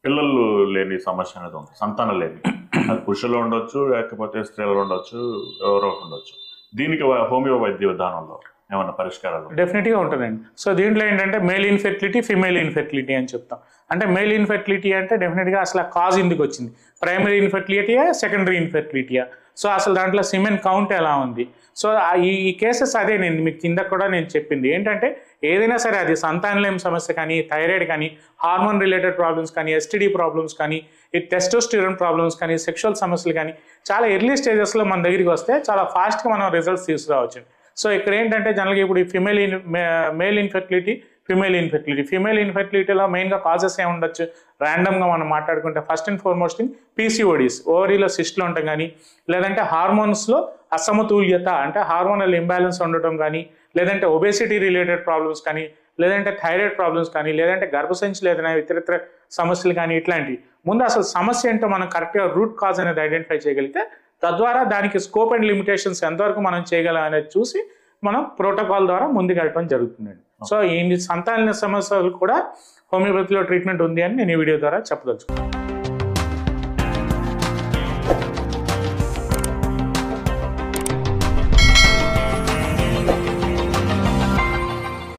పిల్లలు లేని సమస్య అనేది ఉంది, సంతానం లేని. అది పురుషుల్లో ఉండొచ్చు, లేకపోతే స్త్రీలలో ఉండొచ్చు, ఎవరో ఉండొచ్చు. దీనికి హోమియో వైద్య విధానంలో ఏమన్నా పరిష్కారాలు? డెఫినెట్గా ఉంటుందండి. సో దీంట్లో ఏంటంటే మేల్ ఇన్ఫెర్టిలిటీ, ఫిమేల్ ఇన్ఫెర్టిలిటీ అని చెప్తాం. అంటే మేల్ ఇన్ఫెర్టిలిటీ అంటే డెఫినెట్గా అసలు కాజ్ ఎందుకు వచ్చింది, ప్రైమరీ ఇన్ఫెర్టిలిటీయా, సెకండరీ ఇన్ఫెర్టిలిటీయా, సో అసలు దాంట్లో సిమెన్ కౌంట్ ఎలా ఉంది. సో ఈ కేసెస్ అదే నేను మీకు కింద కూడా నేను చెప్పింది ఏంటంటే ఏదైనా సరే అది సంతానలేమి సమస్య కానీ, థైరాయిడ్ కానీ, హార్మోన్ రిలేటెడ్ ప్రాబ్లమ్స్ కానీ, ఎస్టీడీ ప్రాబ్లమ్స్ కానీ, ఈ టెస్టోస్టిరాన్ ప్రాబ్లమ్స్ కానీ, సెక్షువల్ సమస్యలు కానీ చాలా ఎర్లీ స్టేజెస్లో మన దగ్గరికి వస్తే చాలా ఫాస్ట్గా మనం రిజల్ట్స్ తీసుకురావచ్చు. సో ఇక్కడ ఏంటంటే జనరల్గా ఇప్పుడు మేల్ ఇన్ఫెర్టిలిటీ, ఫిమేల్ ఇన్ఫెర్టిలిటీలో మెయిన్గా కాజెస్ ఏమి ఉండొచ్చు ర్యాండమ్గా మనం మాట్లాడుకుంటే first and foremost thing PCODs, ఓవరీలో సిస్ట్లు ఉండటం కానీ, లేదంటే హార్మోన్స్లో అసమతుల్యత అంటే హార్మోనల్ ఇంబ్యాలెన్స్ ఉండటం కానీ, లేదంటే ఒబేసిటీ రిలేటెడ్ ప్రాబ్లమ్స్ కానీ, లేదంటే థైరాయిడ్ ప్రాబ్లమ్స్ కానీ, లేదంటే గర్భసంచి లేదనే ఇతరితర సమస్యలు కానీ, ఇట్లాంటివి. ముందు అసలు సమస్య ఏంటో మనం కరెక్ట్గా రూట్ కాజ్ అనేది ఐడెంటిఫై చేయగలిగితే తద్వారా దానికి స్కోప్ అండ్ లిమిటేషన్స్ ఎంతవరకు మనం చేయగలం అనేది చూసి మనం ప్రోటోకాల్ ద్వారా ముందుకు వెళ్ళడం జరుగుతుందండి. సో ఈ సంతాన సమస్యలు కూడా హోమియోపతిలో ట్రీట్మెంట్ ఉంది అని నేను ఈ వీడియో ద్వారా చెప్పదలుచుకున్నాను.